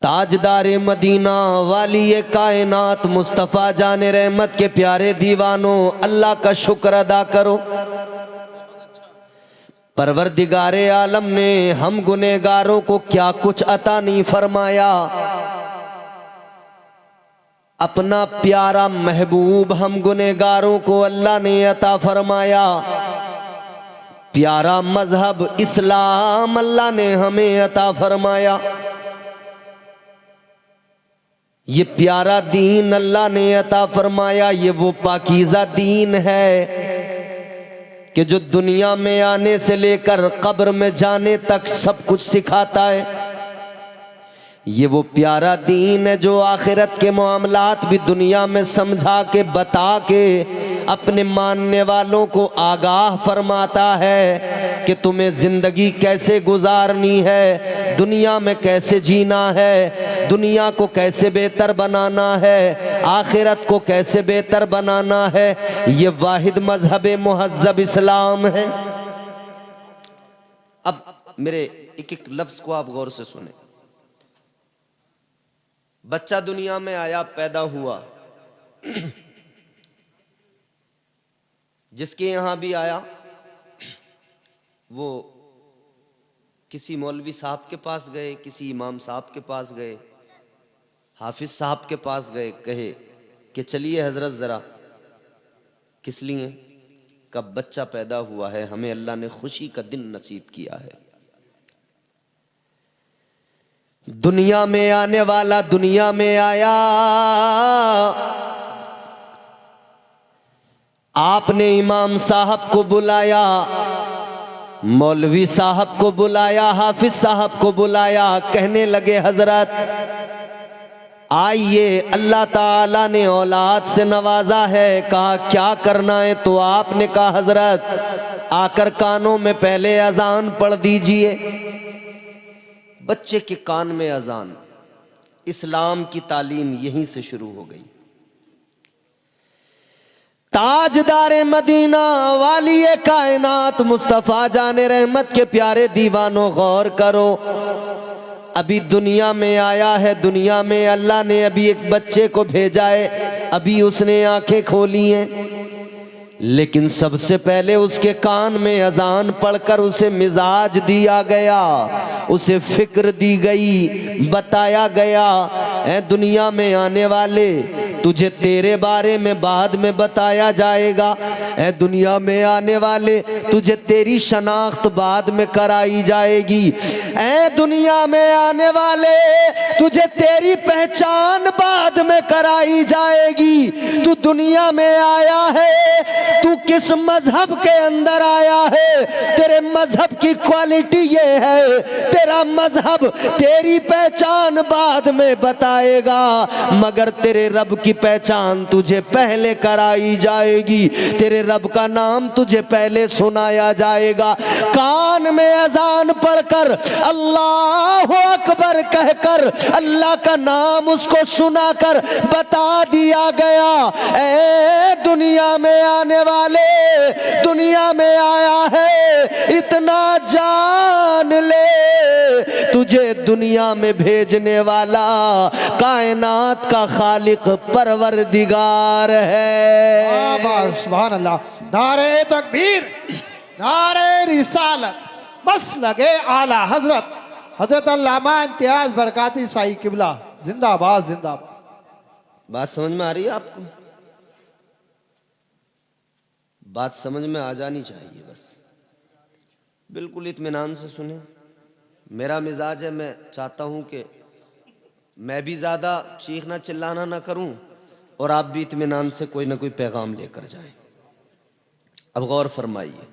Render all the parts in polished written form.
ताजदारे Medina वाली ये कायनात मुस्तफ़ा जाने रहमत के प्यारे दीवानों, अल्लाह का शुक्र अदा करो। परवरदिगारे आलम ने हम गुनेगारों को क्या कुछ अता नहीं फरमाया। अपना प्यारा महबूब हम गुनेगारों को अल्लाह ने अता फरमाया। प्यारा मजहब इस्लाम अल्लाह ने हमें अता फरमाया। ये प्यारा दीन अल्लाह ने अता फरमाया। ये वो पाकीज़ा दीन है कि जो दुनिया में आने से लेकर कब्र में जाने तक सब कुछ सिखाता है। ये वो प्यारा दीन है जो आखिरत के मामलात भी दुनिया में समझा के बता के अपने मानने वालों को आगाह फरमाता है कि तुम्हें ज़िंदगी कैसे गुजारनी है, दुनिया में कैसे जीना है, दुनिया को कैसे बेहतर बनाना है, आखिरत को कैसे बेहतर बनाना है। ये वाहिद मजहब मुहज़्ज़ब इस्लाम है। अब मेरे एक एक लफ्ज़ को आप गौर से सुने। बच्चा दुनिया में आया, पैदा हुआ, जिसके यहाँ भी आया वो किसी मौलवी साहब के पास गए, किसी इमाम साहब के पास गए, हाफिज साहब के पास गए, कहे कि चलिए हजरत ज़रा। किस लिए? कब बच्चा पैदा हुआ है, हमें अल्लाह ने खुशी का दिन नसीब किया है। दुनिया में आने वाला दुनिया में आया। आपने इमाम साहब को बुलाया, मौलवी साहब को बुलाया, हाफिज साहब को बुलाया। कहने लगे हजरत आइए, अल्लाह ताला ने औलाद से नवाजा है। कहा क्या करना है? तो आपने कहा हजरत आकर कानों में पहले अजान पढ़ दीजिए। बच्चे के कान में अजान, इस्लाम की तालीम यहीं से शुरू हो गई। ताजदारे मदीना वाली ये कायनात मुस्तफ़ा जाने रहमत के प्यारे दीवानों, गौर करो। अभी दुनिया में आया है, दुनिया में अल्लाह ने अभी एक बच्चे को भेजा है, अभी उसने आंखें खोली हैं, लेकिन सबसे पहले उसके कान में अजान पढ़कर उसे मिजाज दिया गया, उसे फिक्र दी गई, बताया गया ऐ दुनिया में आने वाले तुझे तेरे बारे में बाद में बताया जाएगा। ऐ दुनिया में आने वाले तुझे तेरी शनाख्त बाद में कराई जाएगी। ऐ दुनिया में आने वाले तुझे तेरी पहचान बाद में कराई जाएगी। तू दुनिया में आया है, तू किस मजहब के अंदर आया है, तेरे मजहब की क्वालिटी ये है, तेरा मजहब तेरी पहचान बाद में बताएगा, मगर तेरे रब की पहचान तुझे पहले कराई जाएगी, तेरे रब का नाम तुझे पहले सुनाया जाएगा। कान में अजान पढ़कर अल्लाह अकबर कहकर अल्लाह का नाम उसको सुनाकर बता दिया गया, ऐ दुनिया में आने वाले दुनिया में आया है, इतना जान ले तुझे दुनिया में भेजने वाला कायनात का खालिक परवरदिगार है। सुभान अल्लाह। नारे तकबीर, नारे रिसालत, बस लगे आला हजरत हजरत अल्लामा इम्तियाज बरकाती साई किबला जिंदाबाद जिंदाबाद। बात समझ में आ रही है आपको? बात समझ में आ जानी चाहिए, बस बिल्कुल इत्मीनान से सुने। मेरा मिजाज है, मैं चाहता हूं कि मैं भी ज़्यादा चीखना चिल्लाना ना करूं और आप भी इत्मीनान से कोई ना कोई पैगाम लेकर जाएं। अब गौर फरमाइए,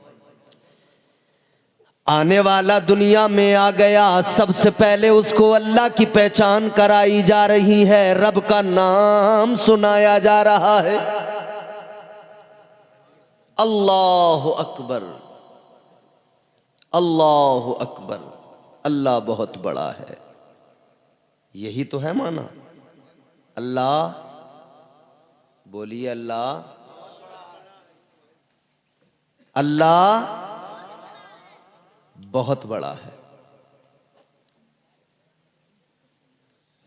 आने वाला दुनिया में आ गया, सबसे पहले उसको अल्लाह की पहचान कराई जा रही है, रब का नाम सुनाया जा रहा है। अल्लाह अकबर, अल्लाह अकबर, अल्लाह बहुत बड़ा है। यही तो है माना। अल्लाह, बोलिए अल्लाह, अल्लाह बहुत बड़ा है।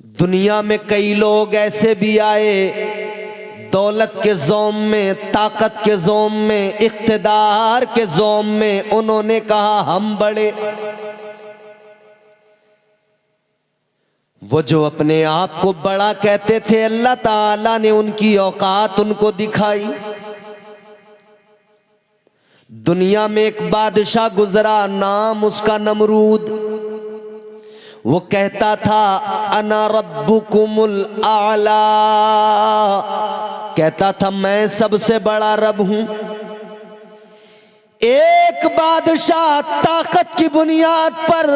दुनिया में कई लोग ऐसे भी आए, दौलत के ज़ोम में, ताकत के ज़ोम में, इख्तिदार के ज़ोम में उन्होंने कहा हम बड़े। वो जो अपने आप को बड़ा कहते थे, अल्लाह ताला ने उनकी औकात उनको दिखाई। दुनिया में एक बादशाह गुजरा, नाम उसका नमरूद। वो कहता था अना रब्बुकुमुल आला, कहता था मैं सबसे बड़ा रब हूं। एक बादशाह ताकत की बुनियाद पर,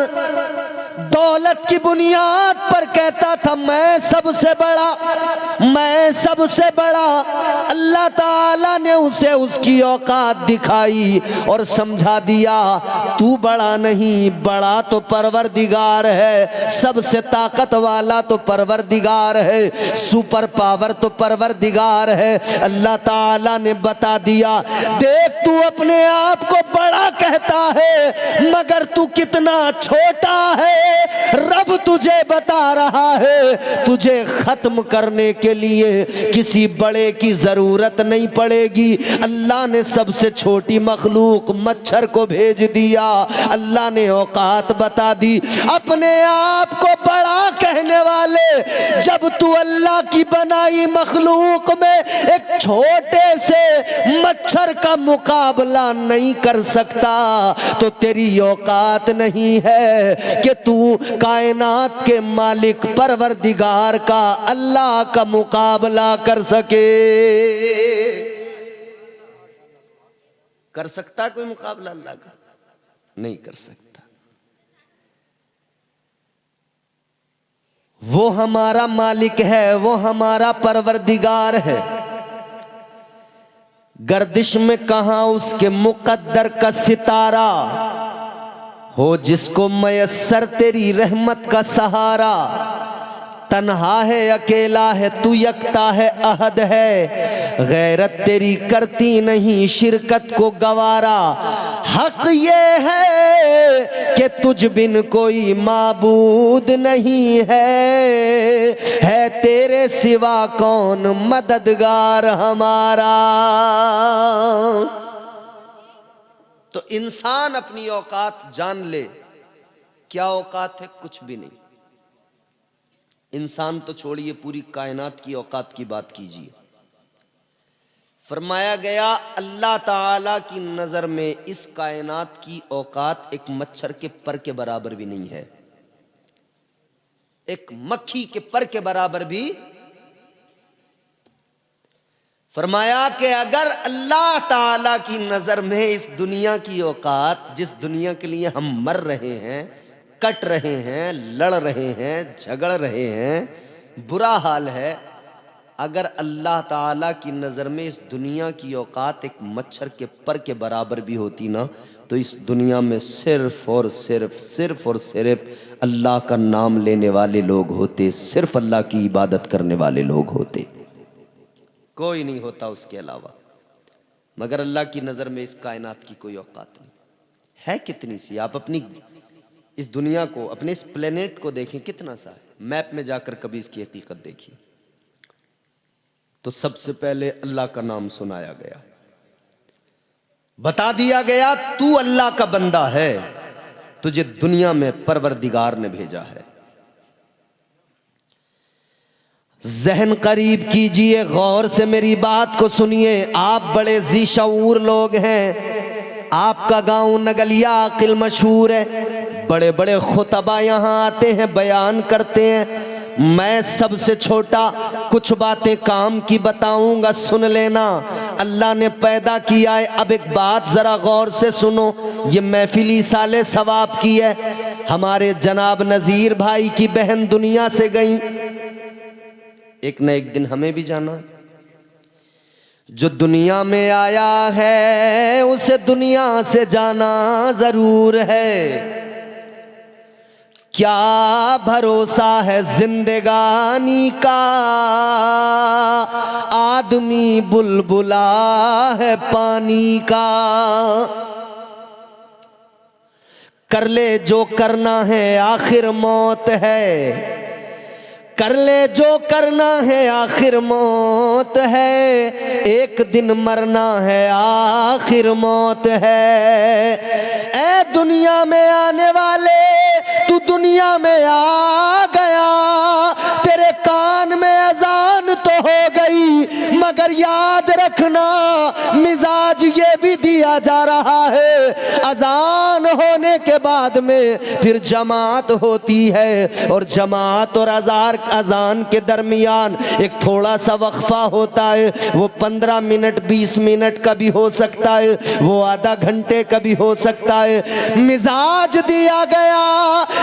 दौलत की बुनियाद पर कहता था मैं सबसे बड़ा, मैं सबसे बड़ा। अल्लाह ताला ने उसे उसकी औकात दिखाई और समझा दिया तू बड़ा नहीं, बड़ा तो परवरदिगार है, सबसे ताकत वाला तो परवरदिगार है, सुपर पावर तो परवरदिगार है। अल्लाह ताला ने बता दिया देख तू अपने आप को बड़ा कहता है मगर तू कितना छोटा है। रब तुझे बता रहा है तुझे खत्म करने के लिए किसी बड़े की जरूरत नहीं पड़ेगी। अल्लाह ने सबसे छोटी मखलूक मच्छर को भेज दिया, अल्लाह ने औकात बता दी। अपने आप को बड़ा कहने वाले, जब तू अल्लाह की बनाई मखलूक में एक छोटे से मच्छर का मुकाबला नहीं कर सकता तो तेरी औकात नहीं है कि तू कायनात के मालिक परवरदिगार का, अल्लाह का मुकाबला कर सके। कर सकता कोई मुकाबला अल्लाह का? नहीं कर सकता। वो हमारा मालिक है, वो हमारा परवरदिगार है। गर्दिश में कहां उसके मुकद्दर का सितारा हो, जिसको मयस्सर तेरी रहमत का सहारा। तन्हा है अकेला है तू, यकता है अहद है, गैरत तेरी करती नहीं शिरकत को गवारा। हक ये है कि तुझ बिन कोई माबूद नहीं है तेरे सिवा कौन मददगार हमारा। तो इंसान अपनी औकात जान ले, क्या औकात है? कुछ भी नहीं। इंसान तो छोड़िए, पूरी कायनात की औकात की बात कीजिए। फरमाया गया अल्लाह ताला की नजर में इस कायनात की औकात एक मच्छर के पर के बराबर भी नहीं है, एक मक्खी के पर के बराबर भी। फरमाया कि अगर अल्लाह ताला की नजर में इस दुनिया की औकात, जिस दुनिया के लिए हम मर रहे हैं, कट रहे हैं, लड़ रहे हैं, झगड़ रहे हैं, बुरा हाल है, अगर अल्लाह ताला की नज़र में इस दुनिया की औकात एक मच्छर के पर के बराबर भी होती ना, तो इस दुनिया में सिर्फ और सिर्फ अल्लाह का नाम लेने वाले लोग होते, सिर्फ अल्लाह की इबादत करने वाले लोग होते, कोई नहीं होता उसके अलावा। मगर अल्लाह की नज़र में इस कायनात की कोई औकात नहीं है। कितनी सी, आप अपनी इस दुनिया को, अपने इस प्लेनेट को देखें, कितना सा है। मैप में जाकर कभी इसकी हकीकत देखिए तो सबसे पहले अल्लाह का नाम सुनाया गया, बता दिया गया तू अल्लाह का बंदा है, तुझे दुनिया में परवरदिगार ने भेजा है। जहन करीब कीजिए, गौर से मेरी बात को सुनिए। आप बड़े जी शऊर लोग हैं, आपका गांव नगलिया आकिल मशहूर है, बड़े बड़े खुतबा यहाँ आते हैं, बयान करते हैं। मैं सबसे छोटा, कुछ बातें काम की बताऊंगा, सुन लेना। अल्लाह ने पैदा किया है। अब एक बात जरा गौर से सुनो, ये महफिली साले सवाब की है। हमारे जनाब नज़ीर भाई की बहन दुनिया से गई, एक न एक दिन हमें भी जाना। जो दुनिया में आया है उसे दुनिया से जाना जरूर है। क्या भरोसा है जिंदगानी का, आदमी बुलबुला है पानी का। कर ले जो करना है, आखिर मौत है। कर ले जो करना है आखिर मौत है, एक दिन मरना है आखिर मौत है। ए दुनिया में आने वाले तू दुनिया में आ गया, तेरे कान में अजान तो हो गई मगर याद रखना मिजाज ये भी दिया जा रहा है, अजान होने के बाद में फिर जमात होती है और जमात और अजान के दरमियान एक थोड़ा सा वक्फा होता है, वो 15 मिनट 20 मिनट का भी हो सकता है, वो आधा घंटे का भी हो सकता है। मिजाज दिया गया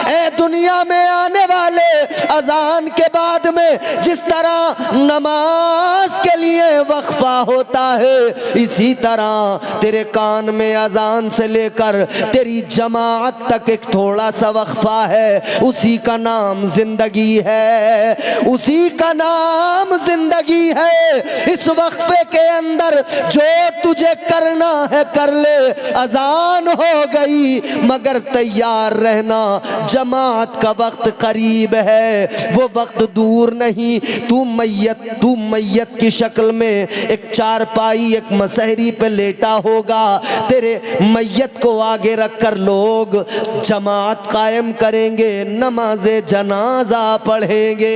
ए दुनिया में आने वाले, अजान के बाद में जिस तरह नमाज के लिए वक्फा होता है, इसी तरह तेरे कान में अजान से लेकर तेरी जमात तक एक थोड़ा सा वक्फा है, उसी का नाम जिंदगी है, उसी का नाम जिंदगी है। इस वक्फे के अंदर जो तुझे करना है कर ले, अजान हो गई मगर तैयार रहना, जमात का वक्त करीब है, वो वक्त दूर नहीं। तू मैयत की शक्ल में एक चारपाई एक मसहरी पे लेटा होगा, तेरे मैयत को आगे रखकर लोग जमात कायम करेंगे, नमाज़े जनाजा पढ़ेंगे।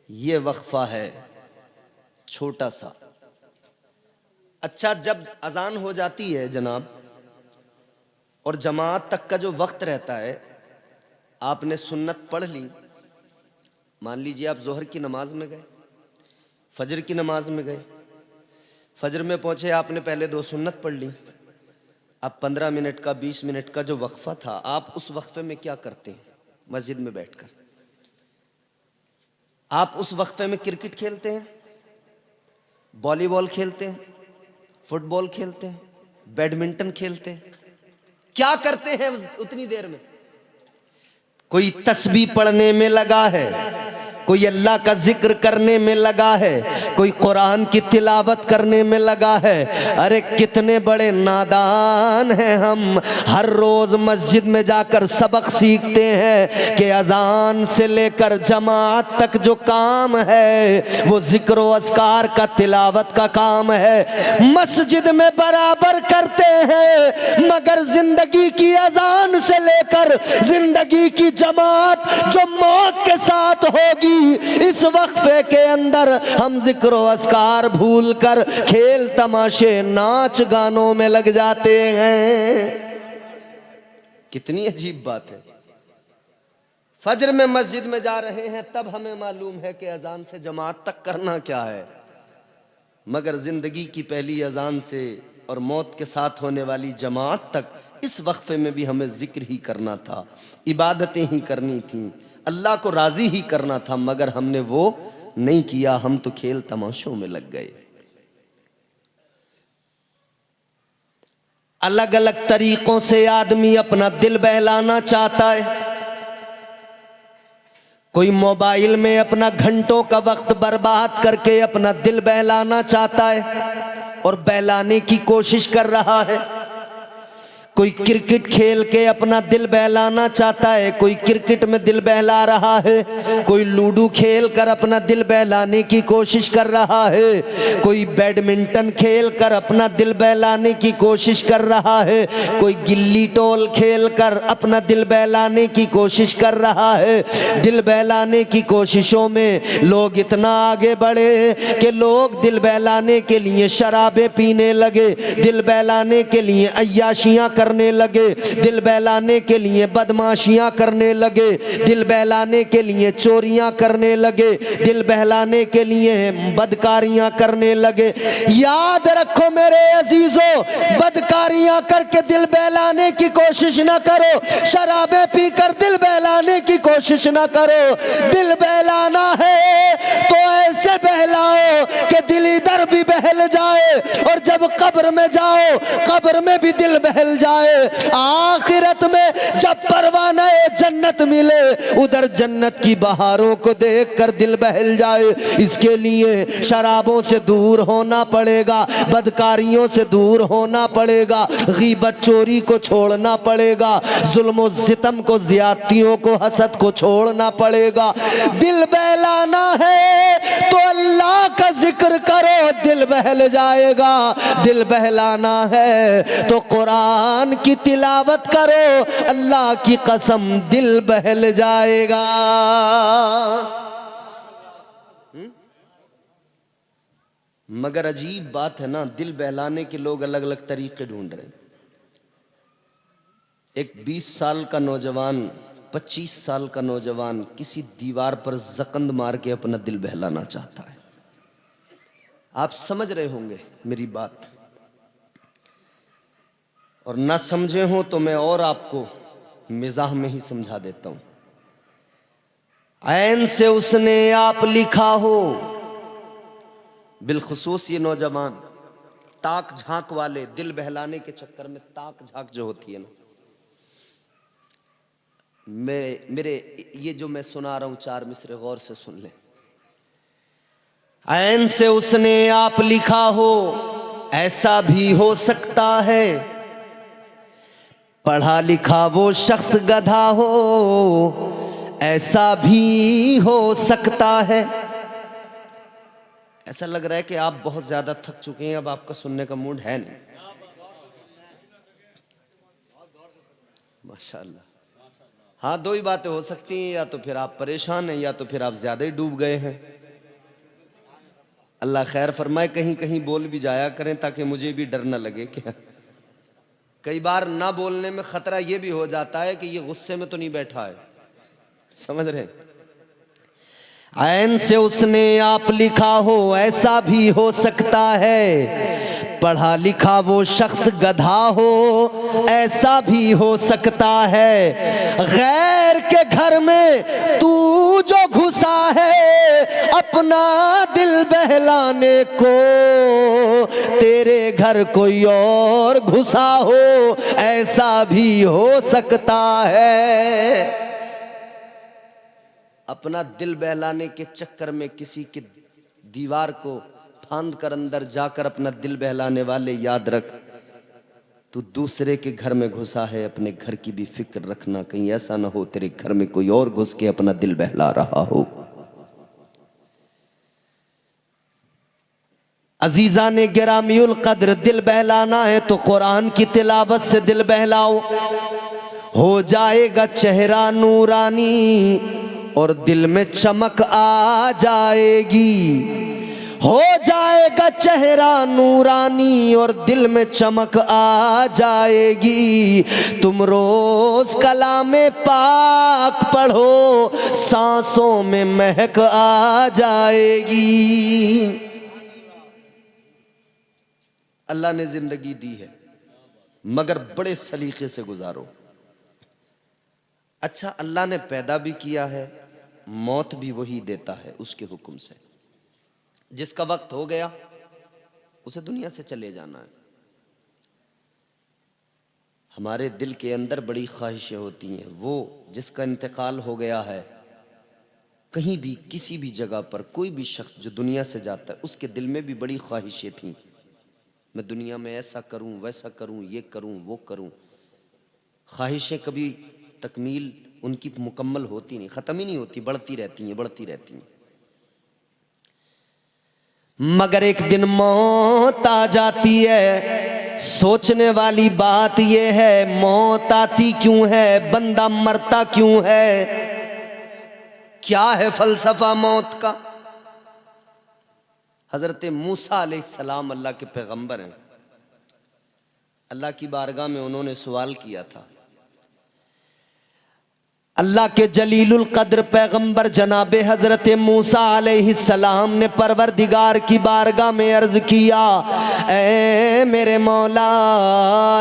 ये वक्फा है छोटा सा। अच्छा, जब अजान हो जाती है जनाब और जमात तक का जो वक्त रहता है, आपने सुन्नत पढ़ ली, मान लीजिए आप जोहर की नमाज में गए, फजर की नमाज में गए, फजर में पहुंचे, आपने पहले 2 सुन्नत पढ़ ली, अब 15 मिनट का 20 मिनट का जो वक्फा था, आप उस वक्फे में क्या करते हैं? मस्जिद में बैठकर आप उस वक्फे में क्रिकेट खेलते हैं, वॉलीबॉल खेलते हैं, फुटबॉल खेलते हैं, बैडमिंटन खेलते हैं, क्या करते हैं उतनी देर में? कोई तस्बीह पढ़ने में लगा है, कोई अल्लाह का जिक्र करने में लगा है, कोई कुरान की तिलावत करने में लगा है। अरे कितने बड़े नादान हैं हम, हर रोज मस्जिद में जाकर सबक सीखते हैं कि अजान से लेकर जमात तक जो काम है वो जिक्र व अस्कार का, तिलावत का काम है, मस्जिद में बराबर करते हैं, मगर जिंदगी की अजान से लेकर जिंदगी की जमात जो मौत के साथ होगी, इस वक्फे के अंदर हम जिक्र व अस्कार भूल कर खेल तमाशे नाच गानों में लग जाते हैं। कितनी अजीब बात है। फजर में मस्जिद में जा रहे हैं तब हमें मालूम है कि अजान से जमात तक करना क्या है, मगर जिंदगी की पहली अजान से और मौत के साथ होने वाली जमात तक इस वक्फे में भी हमें जिक्र ही करना था, इबादतें ही करनी थी, अल्लाह को राजी ही करना था, मगर हमने वो नहीं किया, हम तो खेल तमाशों में लग गए। अलग अलग तरीकों से आदमी अपना दिल बहलाना चाहता है। कोई मोबाइल में अपना घंटों का वक्त बर्बाद करके अपना दिल बहलाना चाहता है और बहलाने की कोशिश कर रहा है। कोई क्रिकेट खेल के अपना दिल बहलाना चाहता है, कोई क्रिकेट में दिल बहला रहा है, कोई लूडो खेल कर अपना दिल बहलाने की कोशिश कर रहा है, कोई बैडमिंटन खेल कर अपना दिल बहलाने की कोशिश कर रहा है, कोई गिल्ली टोल खेल कर अपना दिल बहलाने की कोशिश कर रहा है। दिल बहलाने की कोशिशों में लोग इतना आगे बढ़े कि लोग दिल बहलाने के लिए शराबें पीने लगे, दिल बहलाने के लिए अय्याशियाँ करने लगे, दिल बहलाने के लिए बदमाशियां करने लगे, दिल बहलाने के लिए चोरियां करने लगे, दिल बहलाने के लिए बदकारियां करने लगे। याद रखो मेरे अजीजों, बदकारियां करके दिल बहलाने की कोशिश ना करो, शराबें पीकर दिल बहलाने की कोशिश ना करो। दिल बहलाना है तो ऐसे बहलाओ कि दिल इधर भी बहल जाए और जब कब्र में जाओ, कब्र में भी दिल बहल जाए, आखिरत में जब परवाना जन्नत मिले, उधर जन्नत की बहारों को देखकर दिल बहल जाए। इसके लिए शराबों से दूर होना पड़ेगा, बदकारियों से दूर होना पड़ेगा, गीबत चोरी को छोड़ना पड़ेगा, जुल्म सितम को, ज्यादतियों को, हसद को छोड़ना पड़ेगा। दिल बहलाना है तो अल्लाह का जिक्र करो, दिल बहल जाएगा। दिल बहलाना है तो कुरान की तिलावत करो, अल्लाह की कसम दिल बहल जाएगा। मगर अजीब बात है ना, दिल बहलाने के लोग अलग अलग तरीके ढूंढ रहे हैं। एक 20 साल का नौजवान, 25 साल का नौजवान किसी दीवार पर जकंद मार के अपना दिल बहलाना चाहता है। आप समझ रहे होंगे मेरी बात, और ना समझे हो तो मैं और आपको मिजाह में ही समझा देता हूं। ऐन से उसने आप लिखा हो, बिलखुसूस ये नौजवान ताक झांक वाले, दिल बहलाने के चक्कर में ताक झांक जो होती है ना, मेरे ये जो मैं सुना रहा हूं 4 मिसरे गौर से सुन ले। ऐन से उसने आप लिखा हो, ऐसा भी हो सकता है, पढ़ा लिखा वो शख्स गधा हो, ऐसा भी हो सकता है। ऐसा लग रहा है कि आप बहुत ज्यादा थक चुके हैं, अब आपका सुनने का मूड है नहीं। माशाल्लाह। हाँ, 2 ही बातें हो सकती हैं, या तो फिर आप परेशान हैं, या तो फिर आप ज्यादा ही डूब गए हैं। अल्लाह खैर फरमाए, कहीं कहीं बोल भी जाया करें ताकि मुझे भी डर न लगे। क्या कई बार ना बोलने में खतरा ये भी हो जाता है कि ये गुस्से में तो नहीं बैठा है, समझ रहे? ऐन से उसने आप लिखा हो, ऐसा भी हो सकता है, पढ़ा लिखा वो शख्स गधा हो, ऐसा भी हो सकता है। गैर के घर में तू जो घुसा है अपना दिल बहलाने को, तेरे घर कोई और घुसा हो, ऐसा भी हो सकता है। अपना दिल बहलाने के चक्कर में किसी की दीवार को फांद कर अंदर जाकर अपना दिल बहलाने वाले, याद रख तू दूसरे के घर में घुसा है, अपने घर की भी फिक्र रखना, कहीं ऐसा ना हो तेरे घर में कोई और घुस के अपना दिल बहला रहा हो। अजीजा ने गिरामीउल कद्र, दिल बहलाना है तो कुरान की तिलावत से दिल बहलाओ, हो जाएगा चेहरा नूरानी और दिल में चमक आ जाएगी। हो जाएगा चेहरा नूरानी और दिल में चमक आ जाएगी। तुम रोज कलामे पाक पढ़ो, सांसों में महक आ जाएगी। अल्लाह ने जिंदगी दी है मगर बड़े सलीके से गुजारो। अच्छा, अल्लाह ने पैदा भी किया है, मौत भी वही देता है उसके हुक्म से। जिसका वक्त हो गया उसे दुनिया से चले जाना है। हमारे दिल के अंदर बड़ी ख्वाहिशें होती हैं, वो जिसका इंतकाल हो गया है, कहीं भी किसी भी जगह पर कोई भी शख्स जो दुनिया से जाता है, उसके दिल में भी बड़ी ख्वाहिशें थीं, मैं दुनिया में ऐसा करूं, वैसा करूं, ये करूं, वो करूं। ख्वाहिशें कभी तकमील उनकी मुकम्मल होती नहीं, ख़त्म ही नहीं होती, बढ़ती रहती हैं, बढ़ती रहती हैं। मगर एक दिन मौत आ जाती है। सोचने वाली बात यह है, मौत आती क्यों है, बंदा मरता क्यों है, क्या है फलसफा मौत का। हज़रत मूसा अलैहिस्सलाम अल्लाह के पैगंबर हैं। अल्लाह की बारगाह में उन्होंने सवाल किया था, अल्लाह के जलीलुल कद्र पैगंबर जनाब हज़रत मूसा अलैहिस्सलाम ने परवरदिगार की बारगाह में अर्ज़ किया, ए मेरे मौला,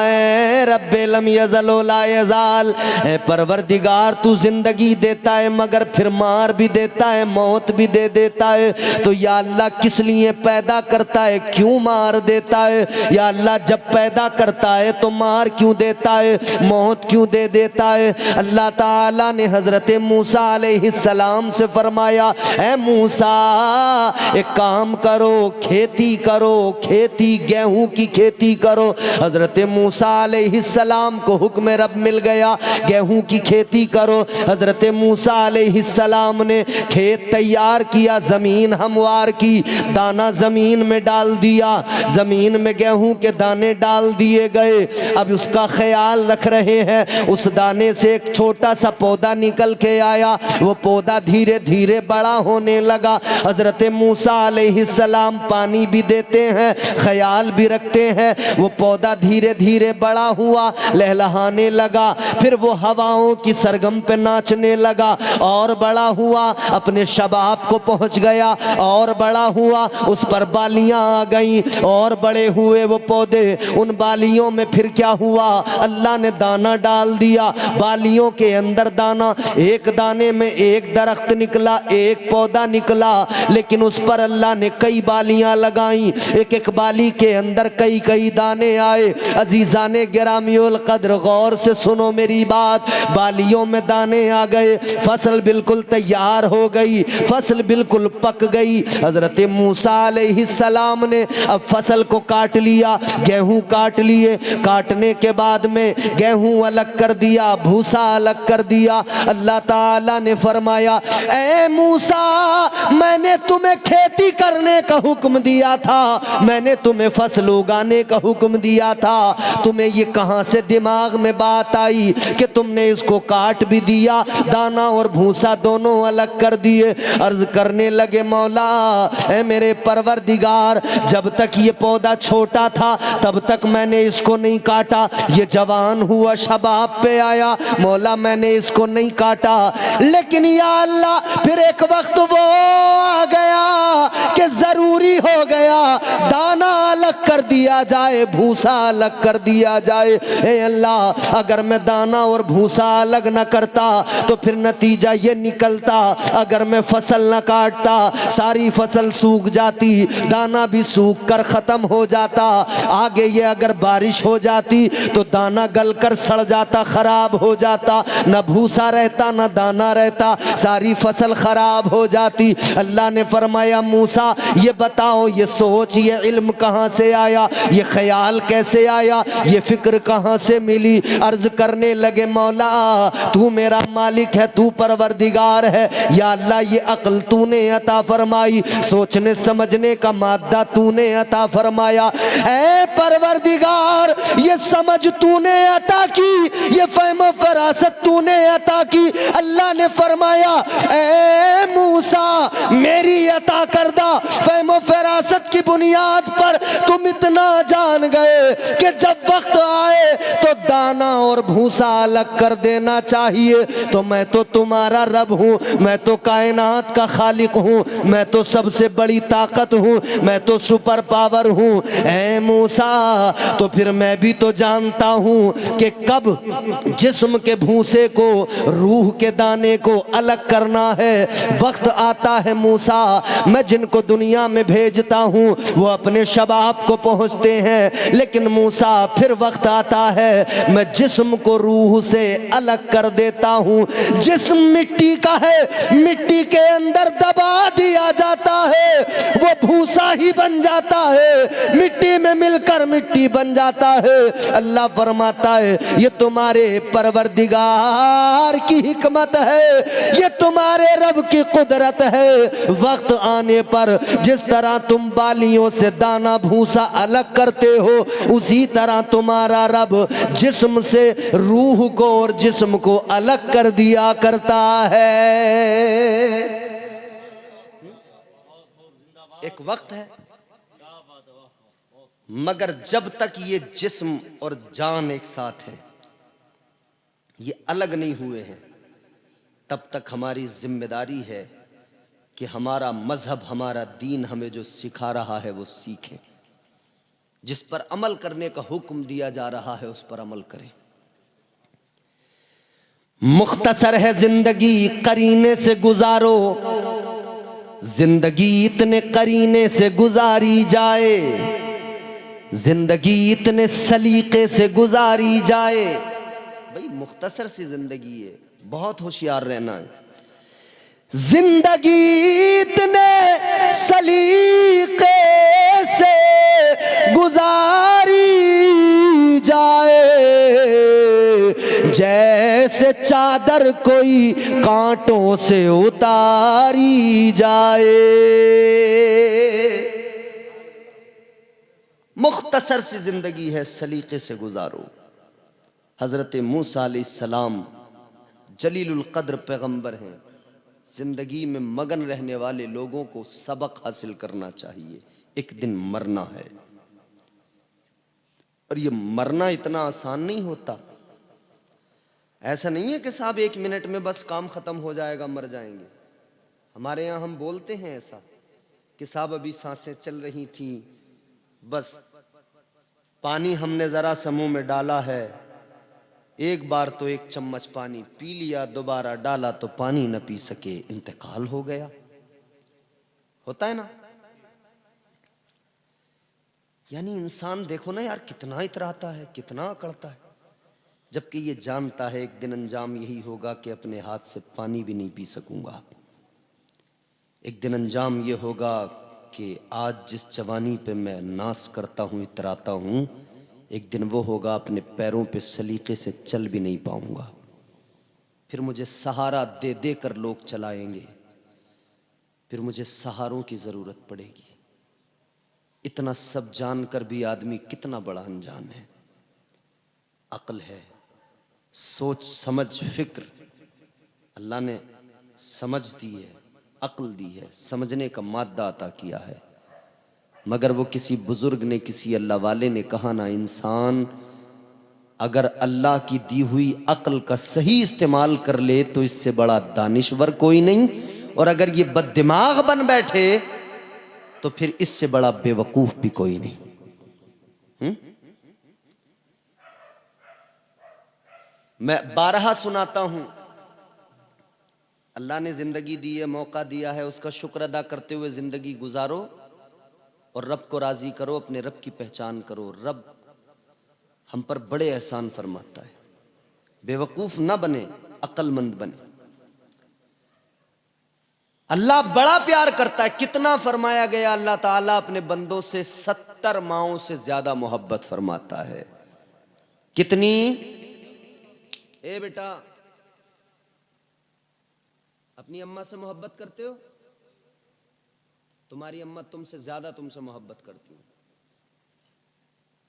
ए रब्बे लम यज़ल व ला यज़ाल, ए परवरदिगार तू ज़िंदगी देता है मगर फिर मार भी देता है, मौत भी दे देता है, तो या अल्लाह किस लिए पैदा करता है, क्यों मार देता है? या अल्लाह जब पैदा करता है तो मार क्यों देता है, मौत क्यों दे देता है? अल्लाह ताला ने हजरत मूसा अलैहिस्सलाम से फरमाया, ऐ मूसा एक काम करो, खेती करो, खेती गेहूं की खेती करो। हजरत मूसा अलैहिस्सलाम को हुक्म रब मिल गया, गेहूं की खेती करो। हजरत मूसा अलैहिस्सलाम ने खेत तैयार किया, जमीन हमवार की, दाना जमीन में डाल दिया, जमीन में गेहूं के दाने डाल दिए गए। अब उसका ख्याल रख रहे हैं, उस दाने से एक छोटा सा पौधा निकल के आया, वो पौधा धीरे धीरे बड़ा होने लगा। हजरत मूसा अलैहिस्सलाम पानी भी देते हैं, ख्याल भी रखते हैं, वो पौधा धीरे धीरे बड़ा हुआ, लहलहाने लगा, फिर वो हवाओं की सरगम पे नाचने लगा, और बड़ा हुआ, अपने शबाब को पहुंच गया, और बड़ा हुआ, उस पर बालियां आ गई, और बड़े हुए वो पौधे। उन बालियों में फिर क्या हुआ, अल्लाह ने दाना डाल दिया, बालियों के अंदर दाना, एक दाने में एक दरख्त निकला, एक पौधा निकला, लेकिन उस पर अल्लाह ने कई बालियां लगाई, एक एक बाली के अंदर कई कई दाने आए। अजीजाने गिरामियुल कद्र गौर से सुनो मेरी बात, बालियों में दाने आ गए, फसल बिल्कुल तैयार हो गई, फसल बिल्कुल पक गई। हजरत मूसा अलैहिस्सलाम ने अब फसल को काट लिया, गेहूं काट लिए, काटने के बाद में गेहूं अलग कर दिया, भूसा अलग कर दिया। अल्लाह ताला ने फरमाया, ऐ मूसा मैंने तुम्हें खेती करने का हुक्म दिया था, मैंने तुम्हें फसल उगाने का हुक्म दिया था, तुम्हें ये कहां से दिमाग में बात आई कि तुमने इसको काट भी दिया, दाना और भूसा दोनों अलग कर दिए। अर्ज करने लगे, मौला ऐ मेरे परवरदिगार, जब तक ये पौधा छोटा था तब तक मैंने इसको नहीं काटा, ये जवान हुआ, शबाब पे आया, मौला मैंने इसको नहीं काटा, लेकिन या अल्लाह फिर एक वक्त वो आ गया कि जरूरी हो गया दाना अलग कर दिया जाए, भूसा अलग कर दिया जाए। ए अल्लाह अगर मैं दाना और भूसा अलग न करता तो फिर नतीजा ये निकलता, अगर मैं फसल न काटता सारी फसल सूख जाती, दाना भी सूख कर खत्म हो जाता, आगे ये अगर बारिश हो जाती तो दाना गलकर सड़ जाता, खराब हो जाता, न भूसा रहता न दाना रहता, सारी फसल खराब हो जाती। अल्लाह ने फरमाया, मूसा ये बताओ, ये सोच, ये इल्म कहाँ से आया, ये ख्याल कैसे आया, ये फिक्र कहाँ से मिली? अर्ज करने लगे, मौला तू मेरा मालिक है, तू परवरदिगार है, या अल्लाह ये अक्ल तूने अता फरमाई, सोचने समझने का मादा तूने अता फरमाया। ऐ परवरदिगार ये समझ तूने अता की, ये फहम फरासत तूने अता की। अल्लाह ने फरमाया, ऐ मूसा मेरी अता करदा फहम फरासत की बुनियाद पर तुम इतना जान गए कि जब वक्त आए तो दाना और भूसा अलग कर देना चाहिए, तो मैं तो तुम्हारा रब हूँ, मैं तो कायनात का खालिक हूँ, मैं तो सबसे बड़ी ताकत हूँ, मैं तो सुपर पावर हूँ। ऐ मूसा तो फिर मैं भी तो जानता हूँ कि कब जिस्म के भूसे को, रूह के दाने को अलग करना है, वक्त आता है मूसा, मैं जिनको दुनिया में भेजता हूँ वो अपने शबाब को पहुँचते हैं, लेकिन मूसा फिर वक्त आता है मैं जिस्म को रूह से अलग कर देता हूँ। जिस्म मिट्टी का है, मिट्टी के अंदर दबा दिया जाता है, वो भूसा ही बन जाता है, मिट्टी में मिलकर मिट्टी बन जाता है। अल्लाह फरमाता है, ये तुम्हारे परवरदिगार की हिकमत है, ये तुम्हारे रब की कुदरत है। वक्त आने पर जिस तरह तुम बालियों से दाना भूसा अलग करते हो, उसी तरह तुम्हारा रब जिस्म से रूह को और जिस्म को अलग कर दिया करता है। एक वक्त है, मगर जब तक ये जिस्म और जान एक साथ है, ये अलग नहीं हुए हैं, तब तक हमारी जिम्मेदारी है कि हमारा मजहब, हमारा दीन हमें जो सिखा रहा है वो सीखें, जिस पर अमल करने का हुक्म दिया जा रहा है उस पर अमल करें। मुख्तसर है जिंदगी, करीने से गुजारो, जिंदगी इतने करीने से गुजारी जाए, जिंदगी इतने सलीके से गुजारी जाए। भाई मुख्तसर सी जिंदगी है, बहुत होशियार रहना है। जिंदगी इतने सलीके से गुजारी जाए, जैसे चादर कोई कांटों से उतारी जाए। मुख्तसर सी जिंदगी है, सलीके से गुजारो। हजरत मूसा अलैहिस्सलाम जलीलुल कद्र पैगंबर हैं। जिंदगी में मगन रहने वाले लोगों को सबक हासिल करना चाहिए। एक दिन मरना है, और ये मरना इतना आसान नहीं होता। ऐसा नहीं है कि साहब 1 मिनट में बस काम खत्म हो जाएगा, मर जाएंगे। हमारे यहाँ हम बोलते हैं ऐसा कि साहब अभी सांसें चल रही थी, बस पानी हमने जरा सा मुंह में डाला है, एक बार तो 1 चम्मच पानी पी लिया, दोबारा डाला तो पानी न पी सके, इंतकाल हो गया। होता है ना? यानी इंसान देखो ना यार, कितना इतराता है, कितना अकड़ता है, जबकि ये जानता है एक दिन अंजाम यही होगा कि अपने हाथ से पानी भी नहीं पी सकूंगा। एक दिन अंजाम ये होगा कि आज जिस जवानी पे मैं नाश करता हूँ, इतराता हूँ, एक दिन वो होगा अपने पैरों पे सलीके से चल भी नहीं पाऊंगा। फिर मुझे सहारा दे दे कर लोग चलाएंगे, फिर मुझे सहारों की जरूरत पड़ेगी। इतना सब जानकर भी आदमी कितना बड़ा अनजान है। अक्ल है, सोच समझ फिक्र अल्लाह ने समझ दी है, अक्ल दी है, समझने का मादा अता किया है। मगर वो किसी बुजुर्ग ने, किसी अल्लाह वाले ने कहा ना, इंसान अगर अल्लाह की दी हुई अक्ल का सही इस्तेमाल कर ले तो इससे बड़ा दानिश्वर कोई नहीं, और अगर ये बददिमाग बन बैठे तो फिर इससे बड़ा बेवकूफ भी कोई नहीं। मैं 12 सुनाता हूं। अल्लाह ने जिंदगी दी है, मौका दिया है, उसका शुक्र अदा करते हुए जिंदगी गुजारो और रब को राजी करो, अपने रब की पहचान करो। रब हम पर बड़े एहसान फरमाता है। बेवकूफ ना बने, अक्लमंद बने। अल्लाह बड़ा प्यार करता है। कितना फरमाया गया, अल्लाह ताला अपने बंदों से 70 माओं से ज्यादा मोहब्बत फरमाता है। कितनी? ए बेटा, अपनी अम्मा से मोहब्बत करते हो? तुम्हारी अम्मा तुमसे ज्यादा तुमसे मोहब्बत करती हैं।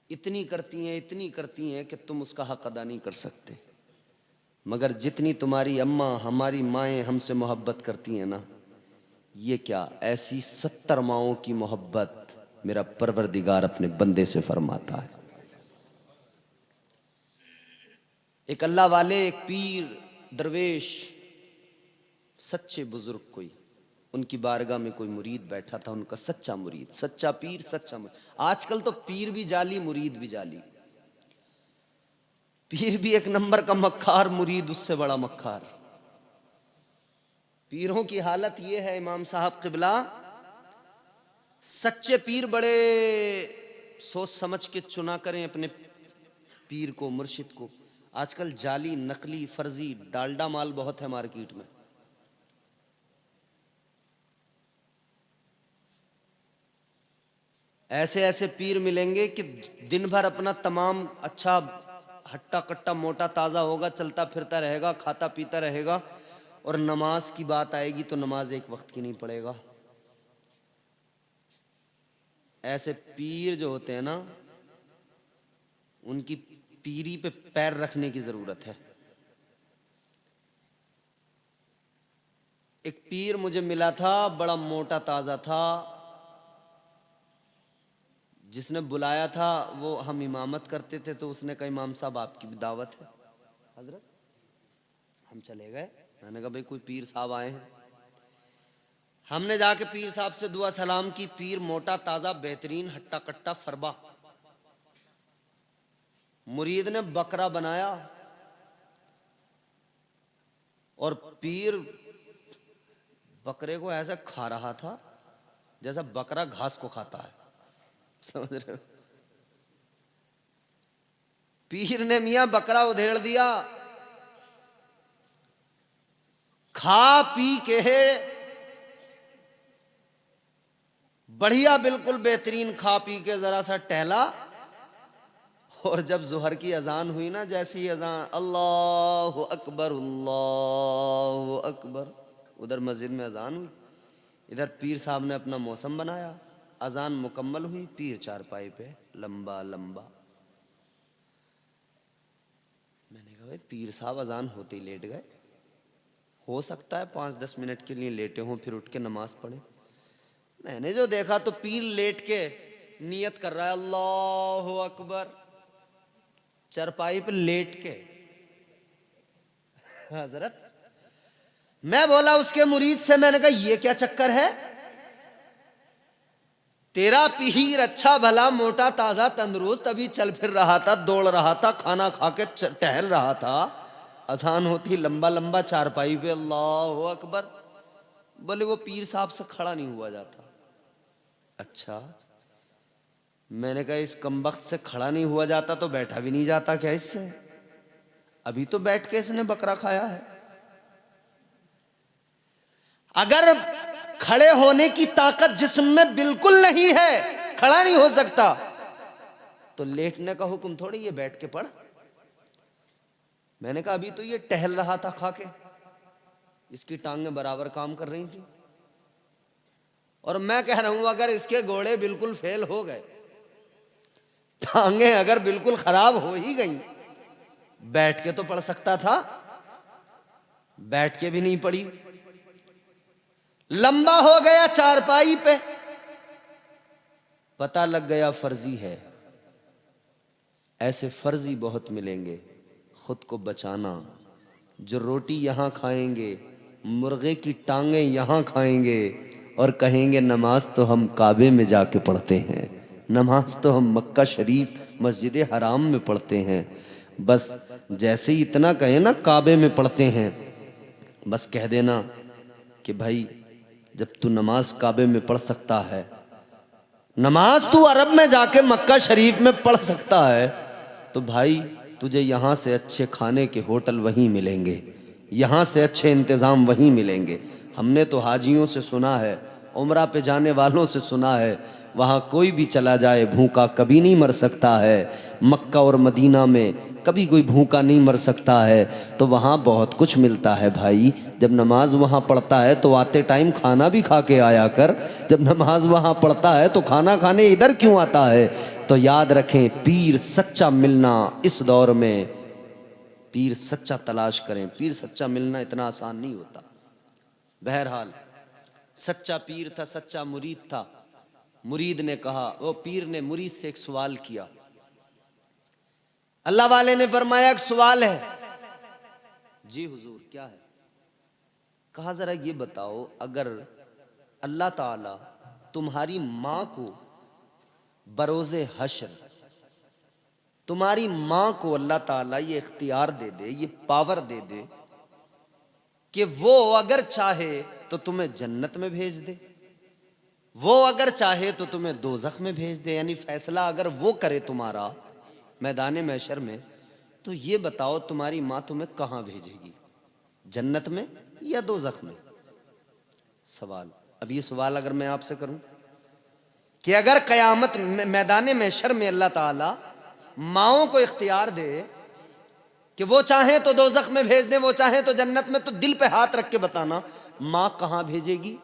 इतनी करती हैं, इतनी करती हैं कि तुम उसका हक अदा नहीं कर सकते। मगर जितनी तुम्हारी अम्मा, हमारी माएँ हमसे मोहब्बत करती हैं ना, ये क्या, ऐसी 70 माओं की मोहब्बत मेरा परवरदिगार अपने बंदे से फरमाता है। एक अल्लाह वाले, एक पीर दरवेश, सच्चे बुजुर्ग, कोई उनकी बारगाह में कोई मुरीद बैठा था, उनका सच्चा मुरीद, सच्चा पीर, सच्चा मुरीद। आजकल तो पीर भी जाली, मुरीद भी जाली। पीर भी एक नंबर का मक्खार, मुरीद उससे बड़ा मक्खार। पीरों की हालत यह है इमाम साहब किबला, सच्चे पीर बड़े सोच समझ के चुना करें अपने पीर को, मुर्शिद को। आजकल जाली, नकली, फर्जी, डालडा माल बहुत है मार्केट में। ऐसे ऐसे पीर मिलेंगे कि दिन भर अपना तमाम अच्छा हट्टा कट्टा मोटा ताज़ा होगा, चलता फिरता रहेगा, खाता पीता रहेगा, और नमाज की बात आएगी तो नमाज एक वक्त की नहीं पड़ेगा। ऐसे पीर जो होते हैं ना, उनकी पीरी पे पैर रखने की जरूरत है। एक पीर मुझे मिला था, बड़ा मोटा ताज़ा था, जिसने बुलाया था वो हम इमामत करते थे, तो उसने कहा इमाम साहब आपकी भी दावत है। हजरत हम चले गए। मैंने कहा भाई कोई पीर साहब आए हैं। हमने जाके पीर साहब से दुआ सलाम की। पीर मोटा ताजा बेहतरीन हट्टा कट्टा फरबा। मुरीद ने बकरा बनाया और पीर बकरे को ऐसा खा रहा था जैसा बकरा घास को खाता है, समझ रहे हो। पीर ने मियां बकरा उधेड़ दिया, खा पी के बढ़िया बिल्कुल बेहतरीन खा पी के जरा सा टहला। और जब जुहर की अजान हुई ना, जैसी ही अजान अल्लाह अकबर अल्लाह अकबर, उधर मस्जिद में अजान हुई, इधर पीर साहब ने अपना मौसम बनाया। अजान मुकम्मल हुई, पीर चारपाई पे लंबा लंबा। मैंने कहा भाई पीर साहब अजान होते ही लेट गए, हो सकता है 5-10 मिनट के लिए लेटे हों, फिर उठ के नमाज पढ़े। मैंने जो देखा तो पीर लेट के नियत कर रहा है अल्लाह अकबर, चरपाई पे लेट के। हजरत मैं बोला उसके मुरीद से, मैंने कहा ये क्या चक्कर है, तेरा पीर अच्छा भला मोटा ताजा तंदुरुस्त अभी चल फिर रहा था, दौड़ रहा था, खाना खा के टहल रहा था, अजान होती लंबा लंबा चारपाई पे अल्लाह अकबर। बोले वो पीर साहब से खड़ा नहीं हुआ जाता। अच्छा, मैंने कहा इस कमबख्त से खड़ा नहीं हुआ जाता तो बैठा भी नहीं जाता क्या इससे? अभी तो बैठ के इसने बकरा खाया है। अगर खड़े होने की ताकत जिस्म में बिल्कुल नहीं है, खड़ा नहीं हो सकता, तो लेटने का हुक्म थोड़ी ये बैठ के पढ़। मैंने कहा अभी तो ये टहल रहा था खा के, इसकी टांगें बराबर काम कर रही थी। और मैं कह रहा हूं अगर इसके घोड़े बिल्कुल फेल हो गए, टांगें अगर बिल्कुल खराब हो ही गई, बैठ के तो पढ़ सकता था, बैठ के भी नहीं पढ़ी। लंबा हो गया चारपाई पे, पता लग गया फर्जी है। ऐसे फर्जी बहुत मिलेंगे, खुद को बचाना। जो रोटी यहां खाएंगे, मुर्गे की टांगें यहां खाएंगे और कहेंगे नमाज तो हम काबे में जाके पढ़ते हैं, नमाज तो हम मक्का शरीफ मस्जिद हराम में पढ़ते हैं। बस जैसे ही इतना कहे ना काबे में पढ़ते हैं, बस कह देना कि भाई जब तू नमाज काबे में पढ़ सकता है, नमाज तू अरब में जाके मक्का शरीफ में पढ़ सकता है, तो भाई तुझे यहाँ से अच्छे खाने के होटल वहीं मिलेंगे, यहाँ से अच्छे इंतज़ाम वहीं मिलेंगे। हमने तो हाजियों से सुना है, उम्रा पे जाने वालों से सुना है, वहाँ कोई भी चला जाए भूखा कभी नहीं मर सकता है। मक्का और मदीना में कभी कोई भूखा नहीं मर सकता है। तो वहाँ बहुत कुछ मिलता है भाई। जब नमाज वहाँ पढ़ता है तो आते टाइम खाना भी खा के आया कर। जब नमाज वहाँ पढ़ता है तो खाना खाने इधर क्यों आता है? तो याद रखें, पीर सच्चा मिलना इस दौर में, पीर सच्चा तलाश करें। पीर सच्चा मिलना इतना आसान नहीं होता। बहरहाल सच्चा पीर था, सच्चा मुरीद था। मुरीद ने कहा, वो पीर ने मुरीद से एक सवाल किया। अल्लाह वाले ने फरमाया एक सवाल है। जी हुजूर क्या है? कहा जरा ये बताओ, अगर अल्लाह ताला तुम्हारी मां को बरोज़े हश्र, तुम्हारी मां को अल्लाह ताला ये इख्तियार दे दे, ये पावर दे दे कि वो अगर चाहे तो तुम्हें जन्नत में भेज दे, वो अगर चाहे तो तुम्हें दोज़ख में भेज दे, यानी फैसला अगर वो करे तुम्हारा मैदान महशर में, तो ये बताओ तुम्हारी माँ तुम्हें कहाँ भेजेगी, जन्नत में या दोज़ख में? सवाल। अब ये सवाल अगर मैं आपसे करूं कि अगर क़यामत मैदान महशर में अल्लाह ताला माओं को इख्तियार दे कि वो चाहें तो दोज़ख में भेज दें, वो चाहें तो जन्नत में, तो दिल पे हाथ रख के बताना माँ कहाँ भेजेगी?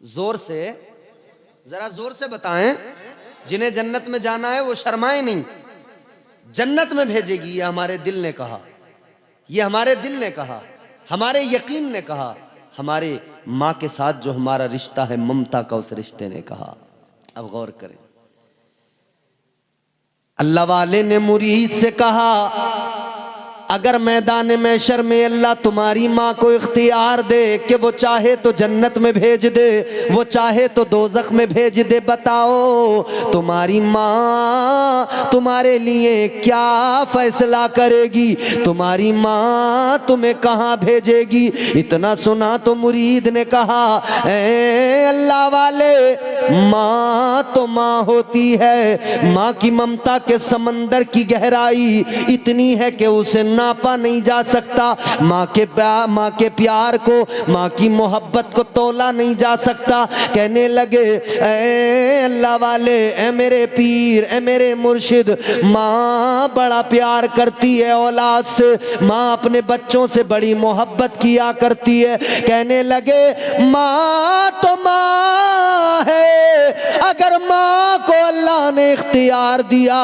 जोर से, जरा जोर से बताएं। जिन्हें जन्नत में जाना है वो शर्माए नहीं। जन्नत में भेजेगी, ये हमारे दिल ने कहा, ये हमारे दिल ने कहा, हमारे यकीन ने कहा, हमारे माँ के साथ जो हमारा रिश्ता है ममता का, उस रिश्ते ने कहा। अब गौर करें, अल्लाह वाले ने मुरीद से कहा अगर मैदान महशर में अल्लाह तुम्हारी माँ को इख्तियार दे कि वो चाहे तो जन्नत में भेज दे, वो चाहे तो दोज़ख में भेज दे, बताओ तुम्हारी माँ तुम्हारे लिए क्या फैसला करेगी? तुम्हारी माँ तुम्हें कहाँ भेजेगी? इतना सुना तो मुरीद ने कहा, ऐ अल्लाह वाले, माँ तो माँ होती है, माँ की ममता के समंदर की गहराई इतनी है कि उसे नापा नहीं जा सकता। माँ के प्यार को, माँ की मोहब्बत को तोला नहीं जा सकता। कहने लगे, ऐ अल्लाह वाले, ऐ मेरे पीर, ऐ मेरे मुर्शिद, माँ बड़ा प्यार करती है औलाद से, माँ अपने बच्चों से बड़ी मोहब्बत किया करती है। कहने लगे, माँ तो माँ है, अगर माँ को अल्लाह ने इख्तियार दिया,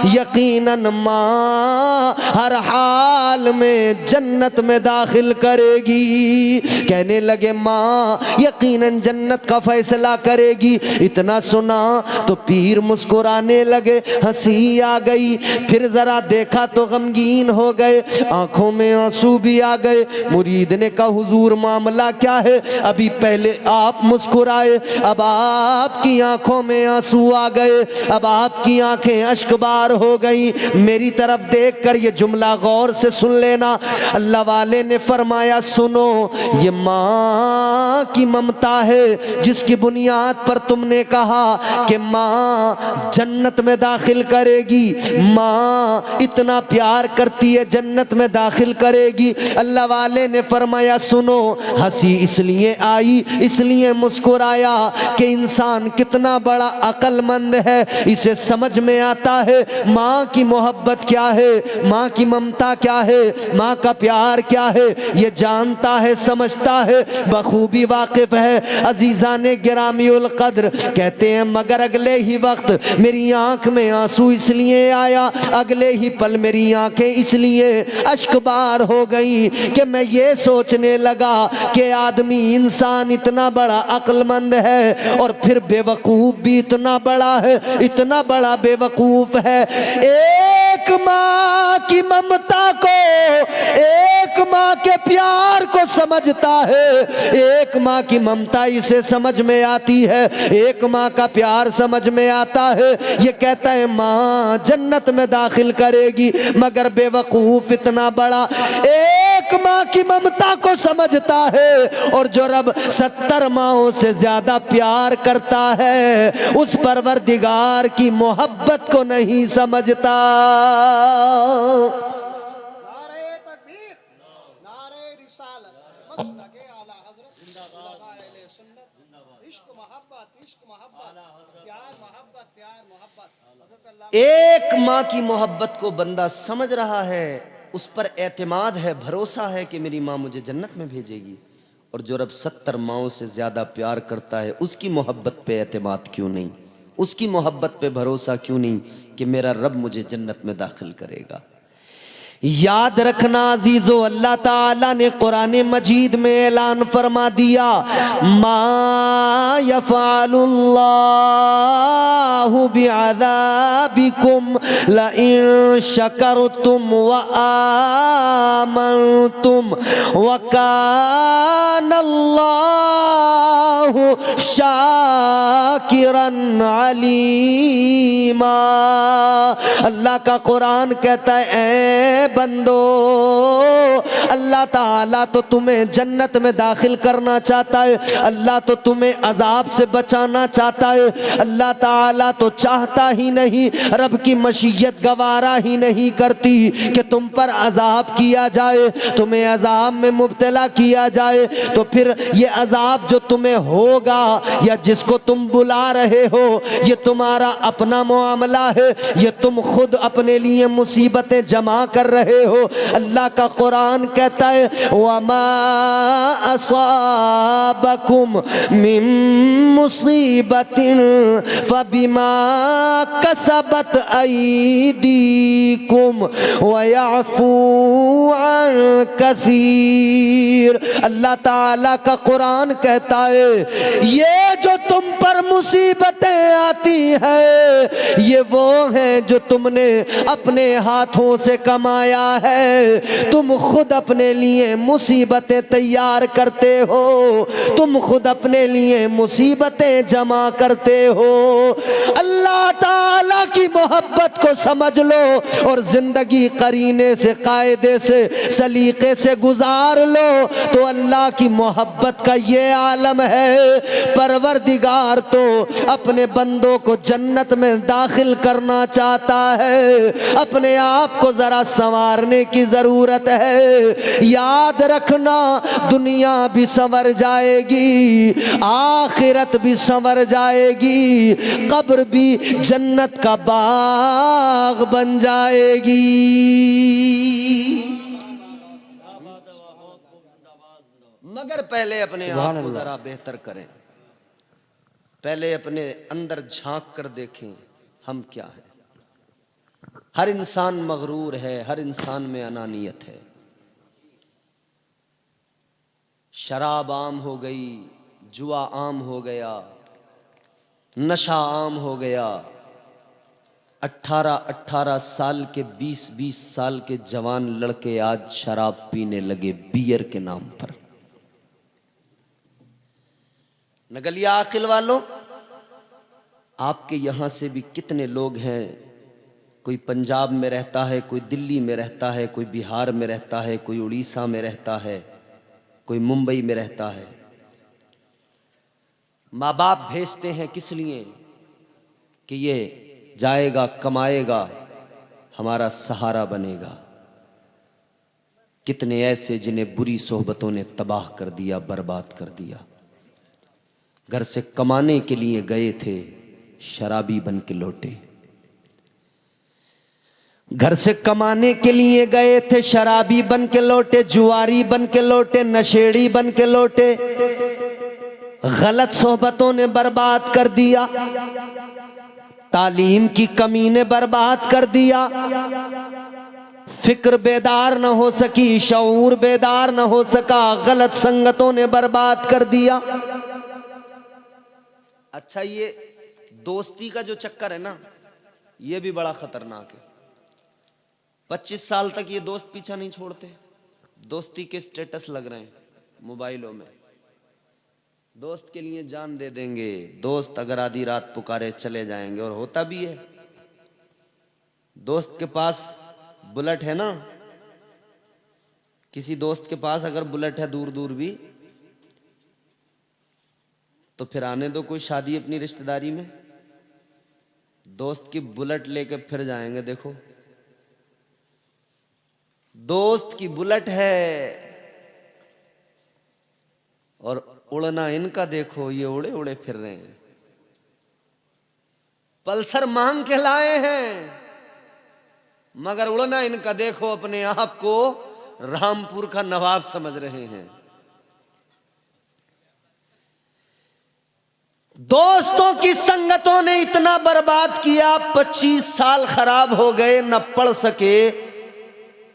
यकीनन माँ हर हाल में जन्नत में दाखिल करेगी। कहने लगे, माँ यकीनन जन्नत का फैसला करेगी। इतना सुना तो पीर मुस्कुराने लगे, हंसी आ गई। फिर जरा देखा तो गमगीन हो गए, आंखों में आंसू भी आ गए। मुरीद ने कहा, हुजूर मामला क्या है? अभी पहले आप मुस्कुराए, अब आपकी आंखों में आंसू आ गए, अब आपकी आंखें अश्कबार हो गई। मेरी तरफ देखकर ये जुमला गौर से सुन लेना। अल्लाह वाले ने फरमाया, सुनो, ये माँ की ममता है जिसकी बुनियाद पर तुमने कहा कि माँ जन्नत में दाखिल करेगी, माँ इतना प्यार करती है, जन्नत में दाखिल करेगी। अल्लाह वाले ने फरमाया, सुनो, हंसी इसलिए आई, इसलिए मुस्कुराया कि इंसान कितना बड़ा अक्लमंद है, इसे समझ में आता है माँ की मोहब्बत क्या है, माँ की ममता क्या है, माँ का प्यार क्या है, ये जानता है, समझता है, बखूबी वाकिफ है। अजीज़ाने गिरामी उल कद्र कहते हैं, मगर अगले ही वक्त मेरी आंख में आंसू इसलिए आया, अगले ही पल मेरी आंखें इसलिए अश्कबार हो गई कि मैं ये सोचने लगा कि आदमी, इंसान इतना बड़ा अक्लमंद है और फिर बेवकूफ़ भी इतना बड़ा है, इतना बड़ा बेवकूफ़ है। एक माँ की ममता को, एक माँ के प्यार को समझता है, एक माँ की ममता इसे समझ में आती है, एक माँ का प्यार समझ में आता है। ये कहता है माँ जन्नत में दाखिल करेगी, मगर बेवकूफ़ इतना बड़ा एक माँ की ममता को समझता है और जो रब 70 माँओं से ज्यादा प्यार करता है, उस परवरदिगार की मोहब्बत को नहीं समझता। नारे तकबीर, नारे रिसालत, मसलके आला हज़रत, लगाए सुन्नत, इश्क मोहब्बत, प्यार मोहब्बत, प्यार मोहब्बत। एक माँ की मोहब्बत को बंदा समझ रहा है, उस पर एतमाद है, भरोसा है कि मेरी माँ मुझे जन्नत में भेजेगी। और जो रब 70 माँओं से ज़्यादा प्यार करता है, उसकी मोहब्बत पे एतमाद क्यों नहीं, उसकी मोहब्बत पे भरोसा क्यों नहीं कि मेरा रब मुझे जन्नत में दाखिल करेगा। याद रखना अजीजो, अल्लाह ताला ने कुरान मजीद में ऐलान फरमा दिया, मा यफ़अलुल्लाहु बिअज़ाबिकुम लइन शकरतुम व आमनतुम व कानल्लाहु शाकिरन अलीमा। अल्लाह का कुरान कहता है, ऐ बंदो, अल्लाह ताला तो तुम्हें जन्नत में दाखिल करना चाहता है, अल्लाह तो तुम्हें अजाब से बचाना चाहता है। अल्लाह ताला तो चाहता ही नहीं, रब की मशीयत गवारा ही नहीं करती कि तुम पर अजाब किया जाए, तुम्हें अजाब में मुब्तला किया जाए। तो फिर ये अजाब जो तुम्हें होगा या जिसको तुम बुला रहे हो, ये तुम्हारा अपना मामला है, ये तुम खुद अपने लिए मुसीबतें जमा कर रहे हो। अल्लाह का कुरान कहता है, वमा असाबकुम मिन मुसीबतिन फबिमा कसबत अयदीकुम व यअफू अन कसीर। अल्लाह ताला का कुरान कहता है, ये जो तुम पर मुसीबतें आती है, ये वो हैं जो तुमने अपने हाथों से कमाया फरमाया है तुम खुद अपने लिए मुसीबतें तैयार करते हो, तुम खुद अपने लिए मुसीबतें जमा करते हो। अल्लाह ताला की मोहब्बत को समझ लो और जिंदगी करीने से, कायदे से, सलीके से गुजार लो तो अल्लाह की मोहब्बत का ये आलम है। परवरदिगार तो अपने बंदों को जन्नत में दाखिल करना चाहता है, अपने आप को जरा संवारने की जरूरत है। याद रखना दुनिया भी संवर जाएगी, आखिरत भी संवर जाएगी, कब्र भी जन्नत का बाग बन जाएगी। मगर पहले अपने आप को जरा बेहतर करें, पहले अपने अंदर झांक कर देखें हम क्या हैं। हर इंसान मगरूर है, हर इंसान में अनानियत है। शराब आम हो गई, जुआ आम हो गया, नशा आम हो गया। 18-18 साल के, 20-20 साल के जवान लड़के आज शराब पीने लगे बियर के नाम पर। नगलिया आकिल वालों, आपके यहां से भी कितने लोग हैं, कोई पंजाब में रहता है, कोई दिल्ली में रहता है, कोई बिहार में रहता है, कोई उड़ीसा में रहता है, कोई मुंबई में रहता है। माँ बाप भेजते हैं किस लिए कि ये जाएगा, कमाएगा, हमारा सहारा बनेगा। कितने ऐसे जिन्हें बुरी सोहबतों ने तबाह कर दिया, बर्बाद कर दिया। घर से कमाने के लिए गए थे, शराबी बन के लौटे। घर से कमाने के लिए गए थे, शराबी बन के लौटे, जुआरी बन के लौटे, नशेड़ी बन के लौटे। गलत सोहबतों ने बर्बाद कर दिया, तालीम की कमी ने बर्बाद कर दिया, फिक्र बेदार न हो सकी, शऊर बेदार न हो सका, गलत संगतों ने बर्बाद कर दिया। अच्छा, ये दोस्ती का जो चक्कर है ना, ये भी बड़ा खतरनाक है। 25 साल तक ये दोस्त पीछा नहीं छोड़ते। दोस्ती के स्टेटस लग रहे हैं मोबाइलों में, दोस्त के लिए जान दे देंगे, दोस्त अगर आधी रात पुकारे चले जाएंगे। और होता भी है। दोस्त के पास बुलेट है ना, किसी दोस्त के पास अगर बुलेट है दूर दूर भी, तो फिर आने दो कोई शादी अपनी रिश्तेदारी में, दोस्त की बुलेट लेके फिर जाएंगे। देखो, दोस्त की बुलेट है और उड़ना इनका देखो, ये उड़े उड़े फिर रहे हैं। पल्सर मांग के लाए हैं, मगर उड़ना इनका देखो, अपने आप को रामपुर का नवाब समझ रहे हैं। दोस्तों की संगतों ने इतना बर्बाद किया, 25 साल खराब हो गए, न पढ़ सके,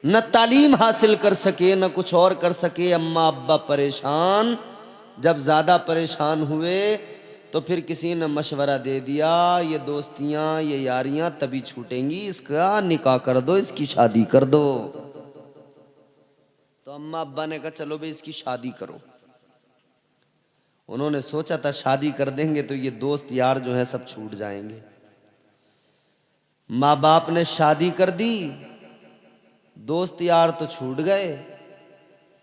न तालीम हासिल कर सके, न कुछ और कर सके। अम्मा अब्बा परेशान। जब ज्यादा परेशान हुए तो फिर किसी ने मशवरा दे दिया, ये दोस्तियां, ये यारियां तभी छूटेंगी, इसका निकाह कर दो, इसकी शादी कर दो। तो अम्मा अब्बा ने कहा चलो भाई इसकी शादी करो। उन्होंने सोचा था शादी कर देंगे तो ये दोस्त यार जो है सब छूट जाएंगे। माँ बाप ने शादी कर दी, दोस्त यार तो छूट गए,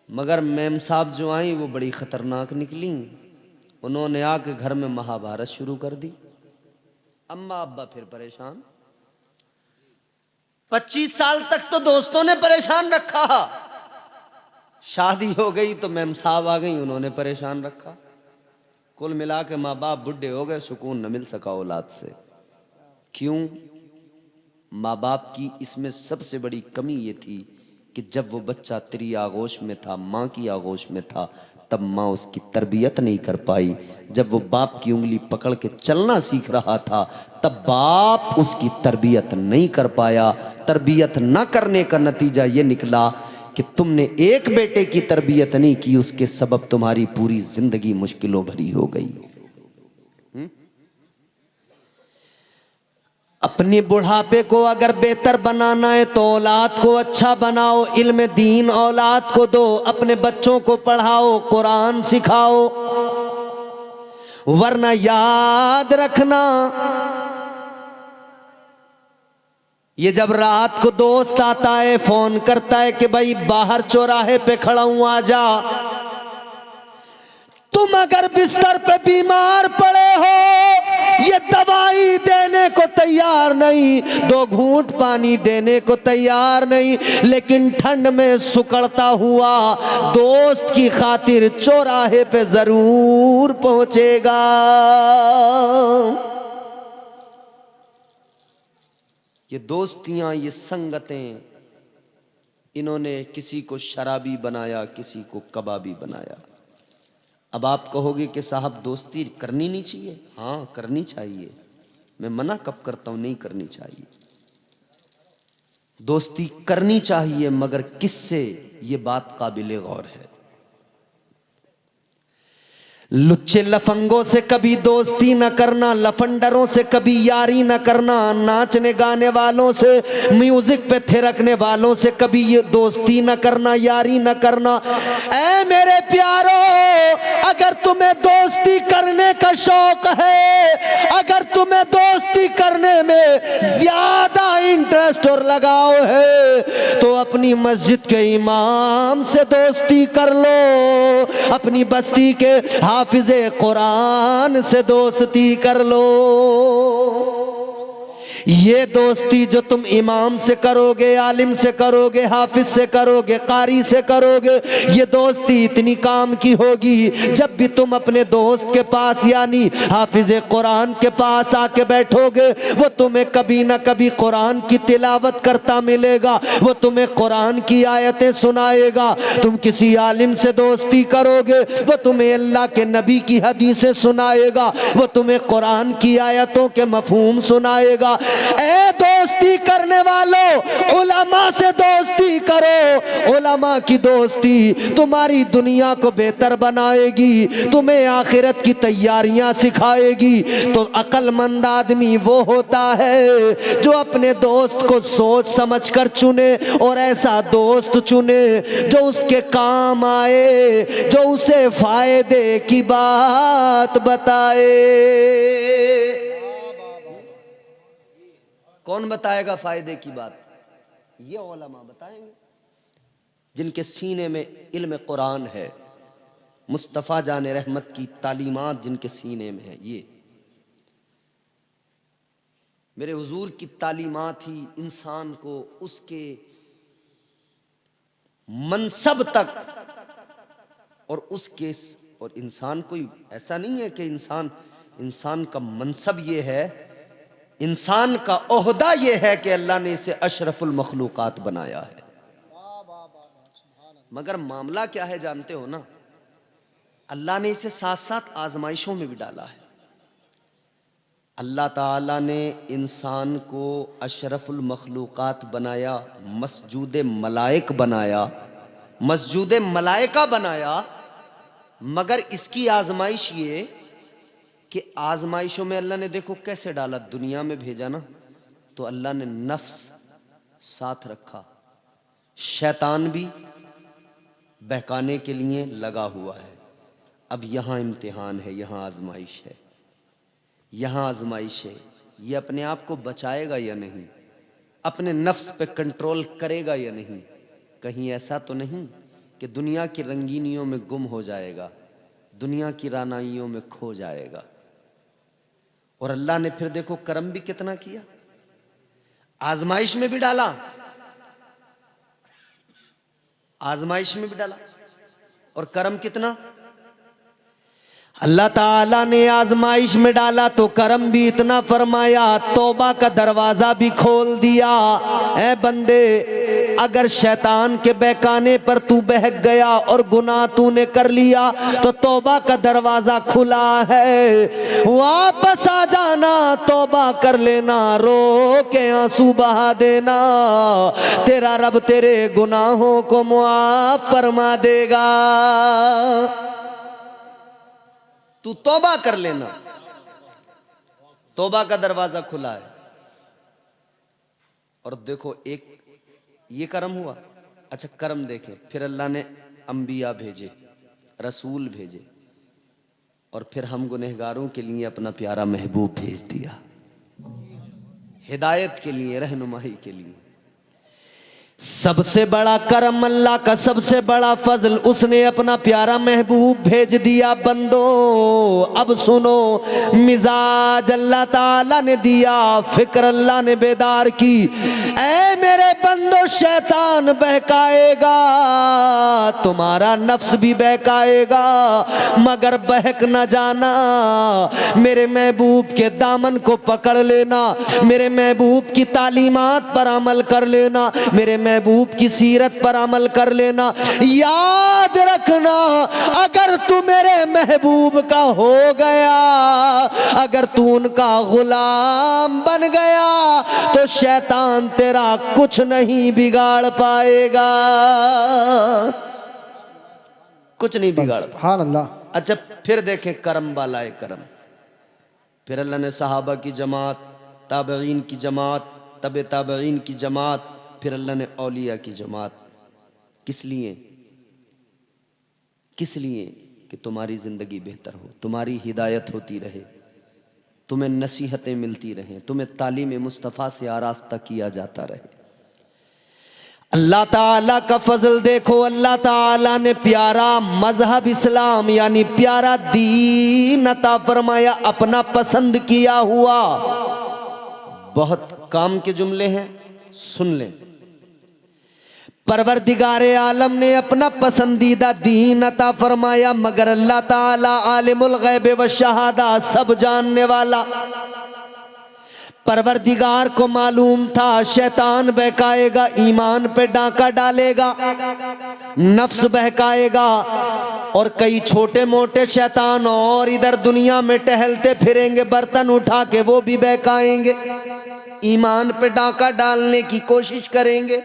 मगर मेम साहब जो आई वो बड़ी खतरनाक निकली। उन्होंने आके घर में महाभारत शुरू कर दी। अम्मा अब्बा फिर परेशान। 25 साल तक तो दोस्तों ने परेशान रखा, शादी हो गई तो मेम साहब आ गई, उन्होंने परेशान रखा। कुल मिला के माँ बाप बुढ़े हो गए, सुकून न मिल सका औलाद से। क्यों? माँ बाप की इसमें सबसे बड़ी कमी ये थी कि जब वो बच्चा तेरी आगोश में था, माँ की आगोश में था, तब माँ उसकी तरबियत नहीं कर पाई। जब वो बाप की उंगली पकड़ के चलना सीख रहा था, तब बाप उसकी तरबियत नहीं कर पाया। तरबियत न करने का नतीजा ये निकला कि तुमने एक बेटे की तरबियत नहीं की, उसके सबब तुम्हारी पूरी जिंदगी मुश्किलों भरी हो गई। अपनी बुढ़ापे को अगर बेहतर बनाना है तो औलाद को अच्छा बनाओ, इल्म दीन औलाद को दो, अपने बच्चों को पढ़ाओ, कुरान सिखाओ। वरना याद रखना, ये जब रात को दोस्त आता है, फोन करता है कि भाई बाहर चौराहे पे खड़ा हूं आ जा, तुम अगर बिस्तर पे बीमार पड़े हो, ये दवाई देने को तैयार नहीं, 2 घूंट पानी देने को तैयार नहीं, लेकिन ठंड में सुकड़ता हुआ दोस्त की खातिर चौराहे पे जरूर पहुंचेगा। ये दोस्तियां, ये संगतें, इन्होंने किसी को शराबी बनाया, किसी को कबाबी बनाया। अब आप कहोगे कि साहब दोस्ती करनी नहीं चाहिए। हाँ करनी चाहिए, मैं मना कब करता हूं, नहीं करनी चाहिए। दोस्ती करनी चाहिए, मगर किससे, ये बात काबिले गौर है। लुच्चे लफंगों से कभी दोस्ती न करना, लफंडरों से कभी यारी न करना, नाचने गाने वालों से, म्यूजिक पे थिरकने वालों से कभी ये दोस्ती न करना, यारी न करना। ऐ मेरे प्यारो, अगर तुम्हें दोस्ती करने का शौक है, अगर तुम्हें दोस्ती करने में ज्यादा इंटरेस्ट और लगाव है, तो अपनी मस्जिद के इमाम से दोस्ती कर लो, अपनी बस्ती के हाफिज़े कुरान से दोस्ती कर लो। ये दोस्ती जो तुम इमाम से करोगे, आलिम से करोगे, हाफिज से करोगे, कारी से करोगे, ये दोस्ती इतनी काम की होगी, जब भी तुम अपने दोस्त के पास यानी हाफिज़े कुरान के पास आके बैठोगे, वो तुम्हें कभी ना कभी कुरान की तिलावत करता मिलेगा, वो तुम्हें कुरान की आयतें सुनाएगा। तुम किसी आलिम से दोस्ती करोगे, वो तुम्हें अल्लाह के नबी की हदीसें सुनाएगा, वो तुम्हें कुरान की आयतों के मफहूम सुनाएगा। ए दोस्ती करने वालों, उलमा से दोस्ती करो। उलमा की दोस्ती तुम्हारी दुनिया को बेहतर बनाएगी, तुम्हें आखिरत की तैयारियां सिखाएगी। तो अक्लमंद आदमी वो होता है जो अपने दोस्त को सोच समझ कर चुने, और ऐसा दोस्त चुने जो उसके काम आए, जो उसे फायदे की बात बताए। कौन बताएगा फायदे की बात? ये उलमा बताएंगे, जिनके सीने में इल्म कुरान है, मुस्तफ़ा जान रहमत की तालीमात जिनके सीने में है। ये मेरे हुजूर की तालीमात ही इंसान को उसके मनसब तक और उसके, और इंसान कोई ऐसा नहीं है कि इंसान का मनसब ये है, इंसान का ओहदा ये है कि अल्लाह ने इसे अशरफुल मखलूकात बनाया है। मगर मामला क्या है जानते हो ना, अल्लाह ने इसे साथ साथ आजमाइशों में भी डाला है। अल्लाह ताला ने इंसान को अशरफुल मखलूकात बनाया, मस्जूद मलाइक बनाया, मस्जूद मलाइका बनाया, मगर इसकी आजमाइश ये कि आजमाइशों में अल्लाह ने देखो कैसे डाला, दुनिया में भेजा ना, तो अल्लाह ने नफ्स साथ रखा, शैतान भी बहकाने के लिए लगा हुआ है। अब यहाँ इम्तिहान है, यहाँ आजमाइश है, यहाँ आजमाइश है। ये अपने आप को बचाएगा या नहीं, अपने नफ्स पे कंट्रोल करेगा या नहीं, कहीं ऐसा तो नहीं कि दुनिया की रंगीनियों में गुम हो जाएगा, दुनिया की रानाइयों में खो जाएगा। और अल्लाह ने फिर देखो करम भी कितना किया, आजमाइश में भी डाला, आजमाइश में भी डाला, और करम कितना। अल्लाह ताला ने आजमाइश में डाला तो करम भी इतना फरमाया, तौबा का दरवाजा भी खोल दिया। ऐ बंदे, अगर शैतान के बहकाने पर तू बहक गया और गुनाह तूने कर लिया तो तौबा का दरवाजा खुला है, वापस आ जाना, तौबा कर लेना, रो के आंसू बहा देना, तेरा रब तेरे गुनाहों को मुआफ फरमा देगा। तू तौबा कर लेना, तौबा का दरवाजा खुला है। और देखो एक ये कर्म हुआ। अच्छा कर्म देखें, फिर अल्लाह ने अंबिया भेजे, रसूल भेजे, और फिर हम गुनहगारों के लिए अपना प्यारा महबूब भेज दिया, हिदायत के लिए, रहनुमाई के लिए। सबसे बड़ा करम अल्लाह का, सबसे बड़ा फजल, उसने अपना प्यारा महबूब भेज दिया। बंदो अब सुनो, मिजाज अल्लाह ताला ने दिया, फिक्र अल्लाह ने बेदार की। ऐ मेरे बंदो, शैतान बहकाएगा, तुम्हारा नफ्स भी बहकाएगा, मगर बहक न जाना। मेरे महबूब के दामन को पकड़ लेना, मेरे महबूब की तालीमात पर अमल कर लेना, मेरे महबूब की सीरत पर अमल कर लेना। याद रखना, अगर तू मेरे महबूब का हो गया, अगर तू उनका गुलाम बन गया, तो शैतान तेरा कुछ नहीं बिगाड़ पाएगा, कुछ नहीं बिगाड़। सुभान अल्लाह। अच्छा फिर देखें करम वाला है करम। फिर अल्लाह ने सहाबा की जमात, ताबईन की जमात, तबे ताबईन की जमात, फिर अल्लाह ने औलिया की जमात। किस लिए? किस लिए? कि तुम्हारी जिंदगी बेहतर हो, तुम्हारी हिदायत होती रहे, तुम्हें नसीहतें मिलती रहें, तुम्हें तालीम मुस्तफ़ा से आरास्ता किया जाता रहे। अल्लाह ताला का फजल देखो, अल्लाह ताला ने प्यारा मजहब इस्लाम यानी प्यारा दीन अता फरमाया, अपना पसंद किया हुआ। बहुत काम के जुमले हैं, सुन लें। परवरदिगारे आलम ने अपना पसंदीदा दीन अता फरमाया, मगर अल्लाह ताला आलिमुल गैब व शहादा, सब जानने वाला। परवरदिगार को मालूम था शैतान बहकाएगा, ईमान पे डांका डालेगा, नफ्स बहकाएगा, और कई छोटे मोटे शैतान और इधर दुनिया में टहलते फिरेंगे, बर्तन उठा के वो भी बहकाएंगे, ईमान पे डांका डालने की कोशिश करेंगे।